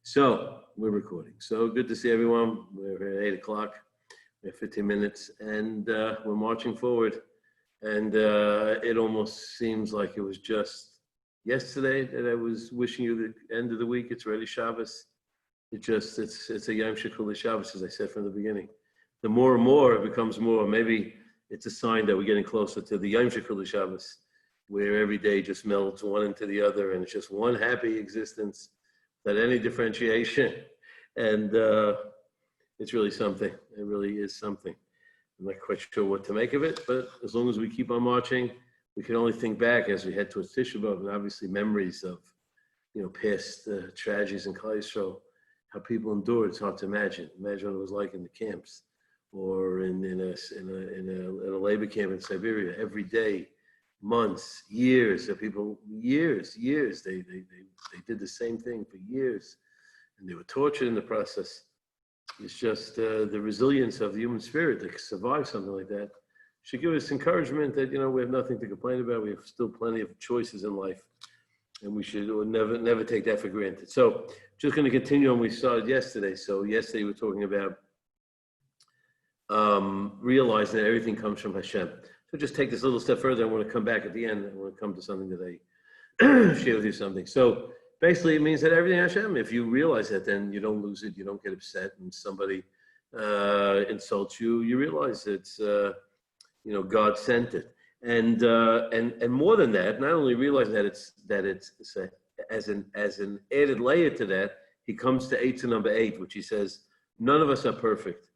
So we're recording. So good to see everyone. We're at 8 o'clock. We have 15 minutes, and we're marching forward. And it almost seems like it was just yesterday that I was wishing you the end of the week. It's already Shabbos. It's a Yom Shekul Shabbos, as I said from the beginning. The more and more it becomes more. Maybe it's a sign that we're getting closer to the Yom Shekul Shabbos, where every day just melts one into the other, and it's just one happy existence. That any differentiation, and it's really something. It really is something. I'm not quite sure what to make of it, but as long as we keep on marching, we can only think back as we head towards Tisha B'Av, and obviously memories of, past tragedies in Klal Yisrael, how people endured. It's hard to imagine. Imagine what it was like in the camps, or in a labor camp in Siberia. Every day, months, years of people, years. They did the same thing for years, and they were tortured in the process. It's just the resilience of the human spirit to survive something like that should give us encouragement that, we have nothing to complain about. We have still plenty of choices in life, and we should never take that for granted. So just going to continue on. We started yesterday. So yesterday we were talking about realizing that everything comes from Hashem. So just take this a little step further. I want to come back at the end. I want to come to something that I share with you something. So basically it means that everything Hashem, if you realize that, then you don't lose it. You don't get upset and somebody insults you. You realize it's, God sent it. And more than that, not only realizing that it's as an added layer to that, he comes to Eitzah number 8, which he says, none of us are perfect.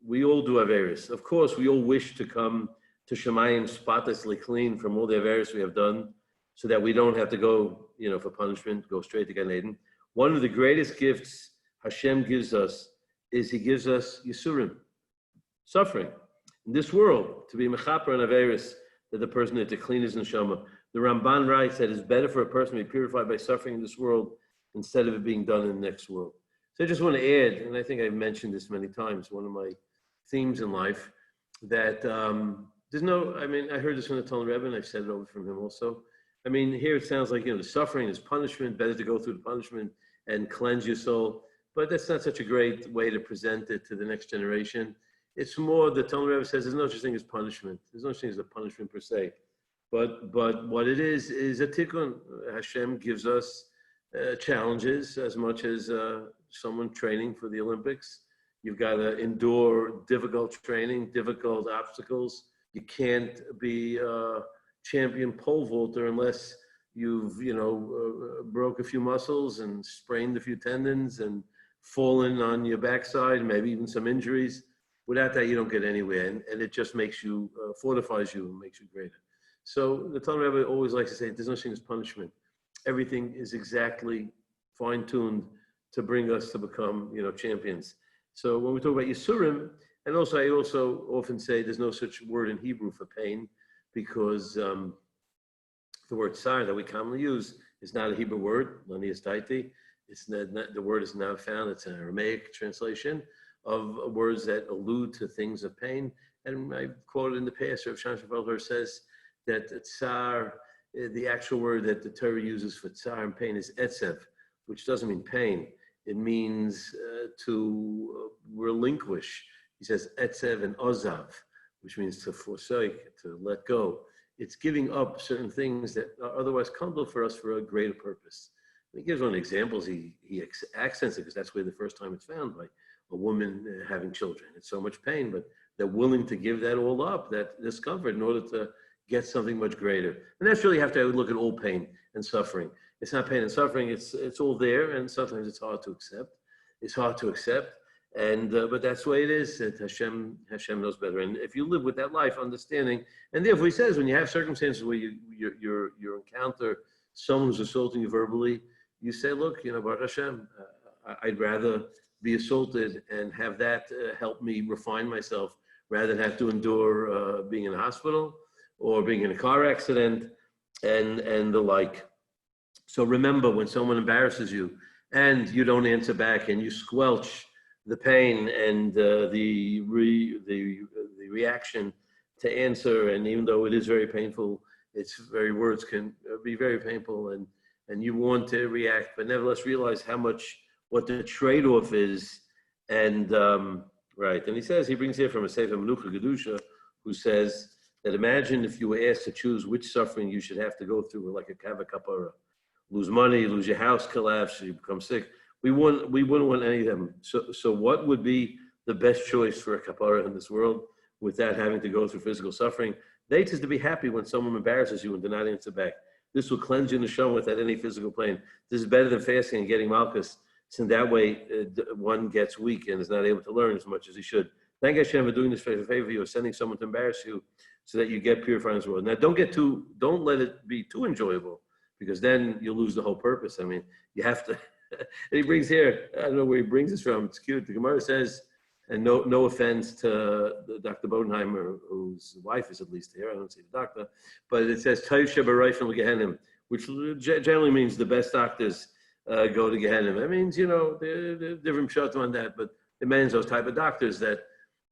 We all do Averis. Of course, we all wish to come to Shemayim spotlessly clean from all the Averis we have done, so that we don't have to go, for punishment, go straight to Gan Eden. One of the greatest gifts Hashem gives us is he gives us Yisurim, suffering. In this world, to be Mechaper and Averis, that the person had to clean his neshama. The Ramban writes that it's better for a person to be purified by suffering in this world instead of it being done in the next world. So I just want to add, and I think I've mentioned this many times, one of my themes in life, that I heard this from the Talmud Rebbe, and I've said it over from him also. Here it sounds like, the suffering is punishment, better to go through the punishment and cleanse your soul. But that's not such a great way to present it to the next generation. It's more, the Talmud Rebbe says, there's no such thing as punishment. There's no such thing as a punishment per se. But what it is a tikkun. Hashem gives us challenges as much as someone training for the Olympics. You've got to endure difficult training, difficult obstacles. You can't be a champion pole vaulter unless you've, broke a few muscles and sprained a few tendons and fallen on your backside, maybe even some injuries. Without that, you don't get anywhere, and it just makes you, fortifies you and makes you greater. So the Talmud Rebbe always likes to say, there's no such thing as punishment. Everything is exactly fine-tuned to bring us to become, champions. So when we talk about Yisurim, and also I also often say there's no such word in Hebrew for pain, because the word tsar that we commonly use is not a Hebrew word, lanias daiti. It's not, the word is not found. It's an Aramaic translation of words that allude to things of pain. And I quoted in the past, Rav Shamshafelder says that tsar, the actual word that the Torah uses for tsar and pain is etzev, which doesn't mean pain. It means to relinquish. He says etzev and ozav, which means to forsake, to let go. It's giving up certain things that are otherwise comfortable for us for a greater purpose. He gives one of the examples. He accents it because that's where the first time it's found, by a woman having children. It's so much pain, but they're willing to give that all up, that discomfort, in order to get something much greater. And that's really, you have to look at all pain and suffering. It's not pain and suffering, it's all there, and sometimes it's hard to accept. It's hard to accept, and but that's the way it is. That Hashem knows better. And if you live with that life, understanding, and therefore he says, when you have circumstances where you encounter someone who's assaulting you verbally, you say, look, Baruch Hashem, I'd rather be assaulted and have that help me refine myself rather than have to endure being in a hospital or being in a car accident and the like. So remember, when someone embarrasses you and you don't answer back and you squelch the pain and the reaction to answer, and even though it is very painful, its very words can be very painful, and you want to react, but nevertheless realize how much what the trade-off is. And right, and he brings here from a Sefer Menucha Gedusha, who says that imagine if you were asked to choose which suffering you should have to go through, like a kava kapara, lose money, lose your house, collapse, you become sick. We wouldn't want any of them. So what would be the best choice for a kapara in this world without having to go through physical suffering? They tend to be happy when someone embarrasses you and did not answer back. This will cleanse you in the neshama without any physical pain. This is better than fasting and getting malchus. So in that way, one gets weak and is not able to learn as much as he should. Thank Hashem for doing this favor for you, or sending someone to embarrass you so that you get purified in this world. Now, don't let it be too enjoyable, because then you'll lose the whole purpose. I mean, you have to, and he brings here, I don't know where he brings this from, it's cute. The Gemara says, and no offense to Dr. Bodenheimer, whose wife is at least here, I don't see the doctor, but it says, which generally means the best doctors go to Gehenna. That means, there are different shots on that, but it means those type of doctors that,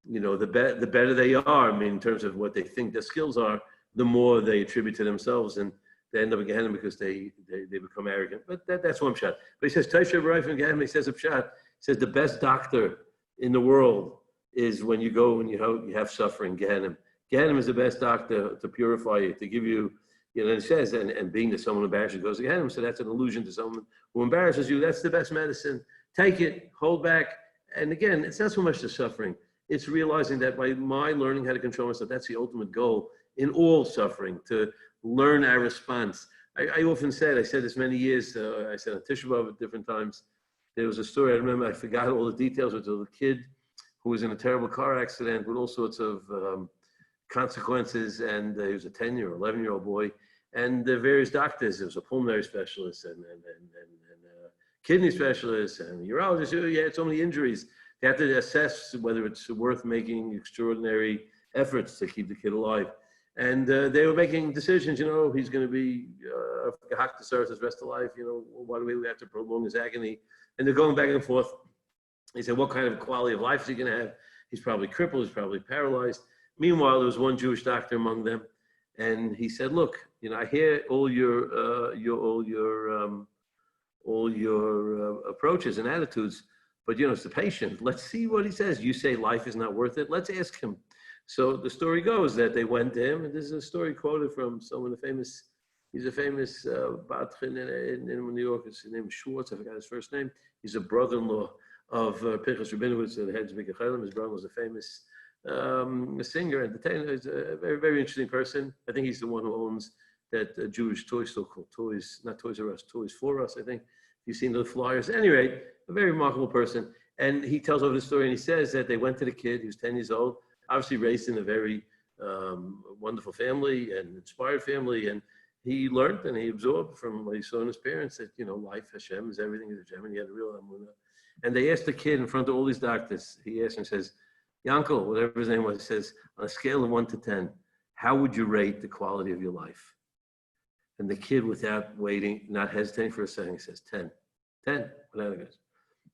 the better they are, I mean, in terms of what they think their skills are, the more they attribute to themselves, and they end up in Gehenna because they become arrogant. But that's one shot. But he says, Taisha Barai from Gehenna, he says a shot. He says the best doctor in the world is when you go and you have suffering, Gehenna. Gehenna is the best doctor to purify you, to give you, and it says, and being that someone embarrasses goes to Gehenna, so that's an allusion to someone who embarrasses you. That's the best medicine. Take it, hold back. And again, it's not so much the suffering. It's realizing that by my learning how to control myself, that's the ultimate goal in all suffering, to learn our response. I often said, I said this many years, I said on Tisha B'Av at different times, there was a story, I remember, I forgot all the details, with a kid who was in a terrible car accident with all sorts of consequences, and he was a 10-year, 11-year-old boy, and the various doctors, there was a pulmonary specialist and a kidney specialist and a urologist, he had so many injuries. They have to assess whether it's worth making extraordinary efforts to keep the kid alive. And they were making decisions, he's going to be gehacked to serve his rest of life, why do we have to prolong his agony? And they're going back and forth. He said, what kind of quality of life is he going to have? He's probably crippled, he's probably paralyzed. Meanwhile, there was one Jewish doctor among them, and he said, look, I hear all your approaches and attitudes, but it's the patient. Let's see what he says. You say life is not worth it. Let's ask him. So the story goes that they went to him, and this is a story quoted from someone he's a famous Badchin in New York. His name is Schwartz. I forgot his first name. He's a brother-in-law of Pinchas Rabinowitz, the head of Mikhachelim. His brother was a famous singer, entertainer. He's a very, very interesting person. I think he's the one who owns that Jewish toy store called Toys, not Toys R Us, Toys for Us, I think. You've seen those flyers. At any rate, a very remarkable person. And he tells over the story, and he says that they went to the kid. He was 10 years old, obviously raised in a very wonderful family and inspired family. And he learned and he absorbed from what he saw in his parents that, life, Hashem is everything, is Hashem, and he had a real amunah. And they asked the kid in front of all these doctors, he asked him, says, Yankel, whatever his name was, he says, on a scale of 1 to 10, how would you rate the quality of your life? And the kid, without waiting, not hesitating for a second, he says, 10. 10, without a guess.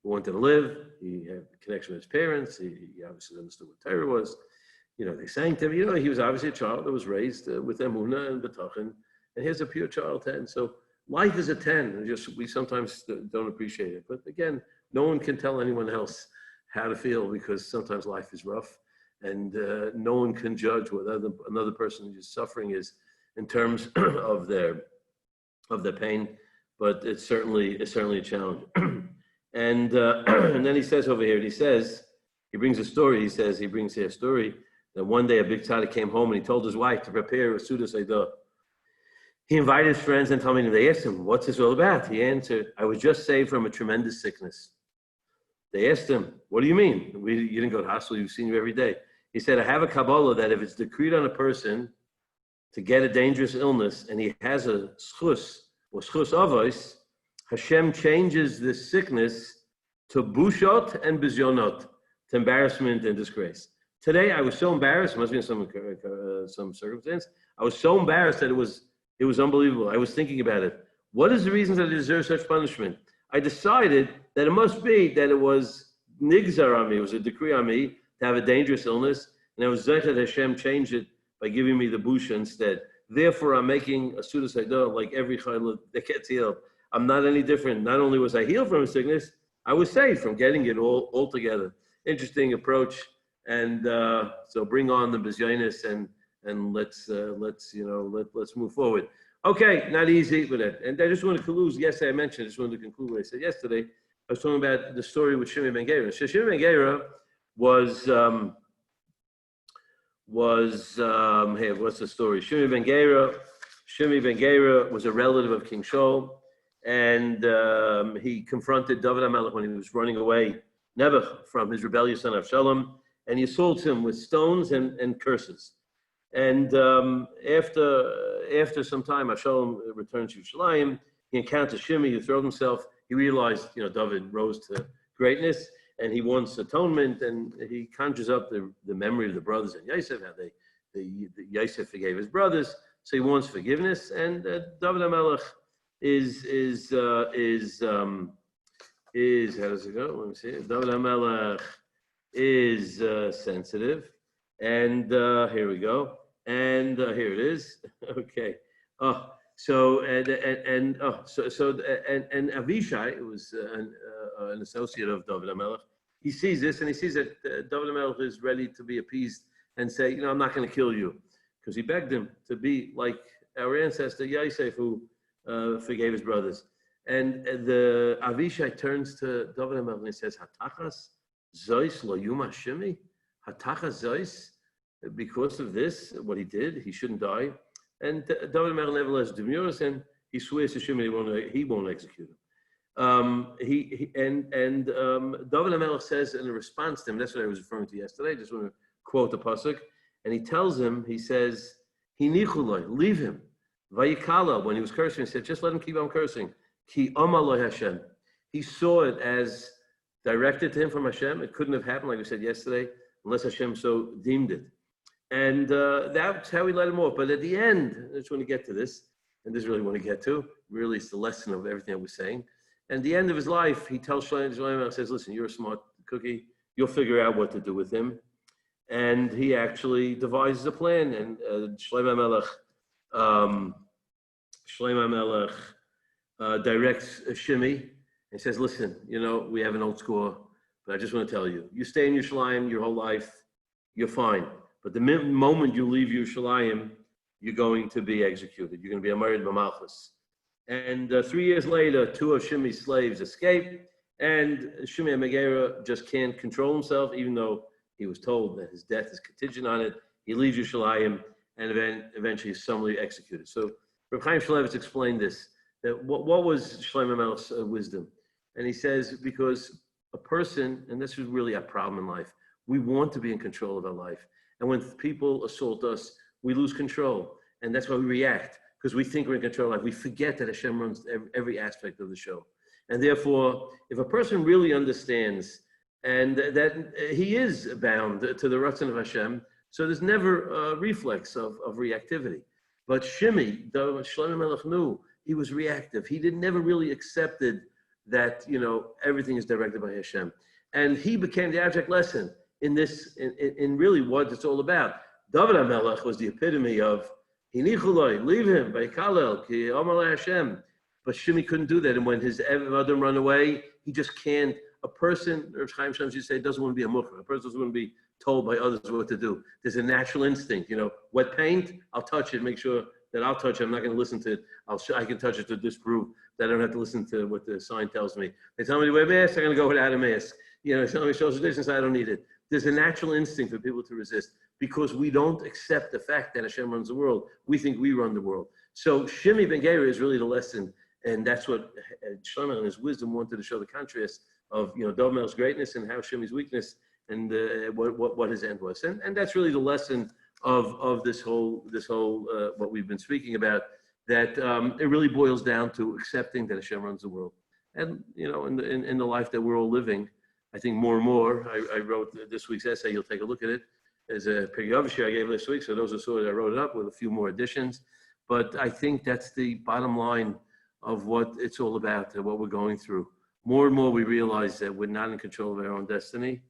He wanted to live. He had a connection with his parents. He obviously understood what Torah was. They sang to him. He was obviously a child that was raised with emunah and betachin. And here's a pure child, 10. So life is a 10. We sometimes don't appreciate it. But again, no one can tell anyone else how to feel, because sometimes life is rough, and no one can judge what another person is suffering is in terms of their pain. But it's certainly a challenge. And then he says over here, he brings a story. He brings here a story that one day a big tzaddik came home and he told his wife to prepare a Suda Seidah. He invited his friends and told me, they asked him, what's this all about? He answered, I was just saved from a tremendous sickness. They asked him, what do you mean? You didn't go to hospital, you've seen you every day. He said, I have a Kabbalah that if it's decreed on a person to get a dangerous illness and he has a schus or schus avos, Hashem changes this sickness to bushot and bizyonot, to embarrassment and disgrace. Today, I was so embarrassed, must be in some circumstance, I was so embarrassed that it was unbelievable. I was thinking about it. What is the reason that I deserve such punishment? I decided that it must be that it was nigzar on me, it was a decree on me to have a dangerous illness, and I was zeichet that Hashem changed it by giving me the busha instead. Therefore, I'm making a Suda Seidah like every chayla that gets healed. I'm not any different. Not only was I healed from a sickness, I was saved from getting it all together. Interesting approach. And so bring on the Bizyonis and let's move forward. Okay, not easy, but and I just want to conclude. Yesterday I mentioned. I just wanted to conclude what I said yesterday. I was talking about the story with Shimei ben Gera. So Shimei ben Gera was hey, what's the story? Shimei ben Gera was a relative of King Shaul, and he confronted David HaMelech when he was running away, Nebuch, from his rebellious son Avshalom, and he assaulted him with stones and curses. And after some time, Avshalom returned to Yerushalayim. He encountered Shimei, who threw himself. He realized, David rose to greatness, and he wants atonement, and he conjures up the memory of the brothers and Yosef, how Yosef forgave his brothers. So he wants forgiveness, and David HaMelech is how does it go? Let me see. David HaMelech is sensitive, and here we go, and here it is. Okay. So Avishai, who was an associate of David HaMelech, he sees this, and he sees that David HaMelech is ready to be appeased and say, I'm not going to kill you, because he begged him to be like our ancestor Yosef, who forgave his brothers. And the Avishai turns to David HaMelech and he says, Hatachas zois lo yuma shimi? Hatachas zois? Because of this, what he did, he shouldn't die. And David HaMelech nevertheless demurs, and he swears to Shimei he won't execute him. David HaMelech says in a response to him, that's what I was referring to yesterday, I just want to quote the pasuk, and he tells him, he says, Hinichuloi, leave him. Vayikala, when he was cursing, he said, just let him keep on cursing. Ki amaloi Hashem. He saw it as directed to him from Hashem. It couldn't have happened, like we said yesterday, unless Hashem so deemed it. And that's how he let him off. But at the end, I just want to get to this, and this is really what I want to get to. Really, it's the lesson of everything I was saying. And at the end of his life, he tells Shlomo, says, listen, you're a smart cookie. You'll figure out what to do with him. And he actually devises a plan. And Shlomo HaMelech directs Shimei and says, listen, we have an old score, but I just want to tell you, you stay in Yerushalayim your whole life, you're fine. But the moment you leave Yerushalayim, you're going to be executed. You're going to be married b'malchus. And 3 years later, 2 of Shimei's slaves escape, and Shimei ben Gera just can't control himself, even though he was told that his death is contingent on it. He leaves Yerushalayim, and eventually is summarily executed. So Reb Chaim Shmulevitz explained this, that what was Shlomo HaMelech's wisdom? And he says, because a person, and this is really our problem in life, we want to be in control of our life. And when people assault us, we lose control. And that's why we react, because we think we're in control of life. We forget that Hashem runs every aspect of the show. And therefore, if a person really understands and that he is bound to the Ratzon of Hashem, so there's never a reflex of reactivity. But Shimei, though Shlomo HaMelech knew, he was reactive. He never really accepted that, everything is directed by Hashem. And he became the abject lesson in this, in really what it's all about. David HaMelech was the epitome of, Hinichuloi, leave him, Vaykalel, Ki Amalei Hashem. But Shimei couldn't do that. And when his Evadim run away, he just can't. A person, or Chaim Shem used to say, doesn't want to be a mukher. A person doesn't want to be told by others what to do. There's a natural instinct, wet paint, I'll touch it, make sure that I'll touch it. I'm not going to listen to it. I can touch it to disprove that I don't have to listen to what the sign tells me. They tell me to wear a mask, I'm going to go without a mask. Somebody shows a distance, I don't need it. There's a natural instinct for people to resist because we don't accept the fact that Hashem runs the world. We think we run the world. So Shimei ben Gera is really the lesson, and that's what Shlomo in his wisdom wanted to show the contrast of David HaMelech's greatness and how Shimei's weakness and what his end was. And that's really the lesson of this whole what we've been speaking about, that it really boils down to accepting that Hashem runs the world. And in the life that we're all living, I think more and more, I wrote this week's essay, you'll take a look at it, as a Peggy I gave last week, so those who saw it, I wrote it up with a few more additions. But I think that's the bottom line of what it's all about and what we're going through. More and more we realize that we're not in control of our own destiny.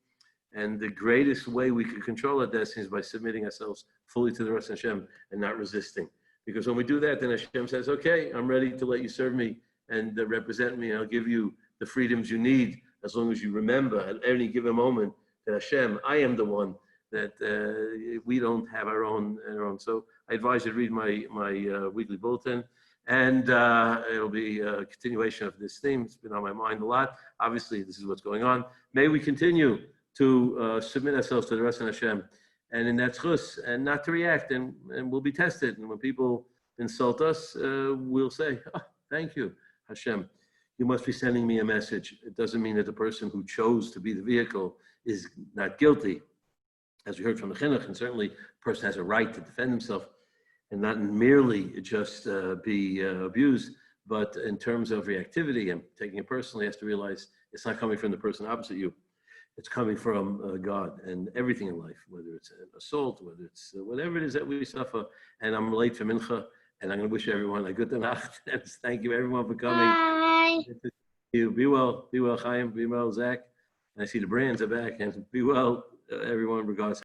And the greatest way we can control our destiny is by submitting ourselves fully to the Ratzon Hashem and not resisting. Because when we do that, then Hashem says, okay, I'm ready to let you serve me and represent me. I'll give you the freedoms you need as long as you remember at any given moment that Hashem, I am the one, that we don't have our own. So I advise you to read my weekly bulletin, and it'll be a continuation of this theme. It's been on my mind a lot. Obviously, this is what's going on. May we continue to submit ourselves to the rest of Hashem, and in that chus, and not to react, and we'll be tested. And when people insult us, we'll say, oh, thank you, Hashem. You must be sending me a message. It doesn't mean that the person who chose to be the vehicle is not guilty. As we heard from the chinuch, and certainly a person has a right to defend himself and not merely just be abused, but in terms of reactivity and taking it personally, has to realize it's not coming from the person opposite you. It's coming from God, and everything in life, whether it's an assault, whether it's whatever it is that we suffer. And I'm late for mincha, and I'm going to wish everyone a good night. Thank you, everyone, for coming. Bye. You be well, Chaim, be well, Zach. And I see the brands are back, and be well, everyone, regardless.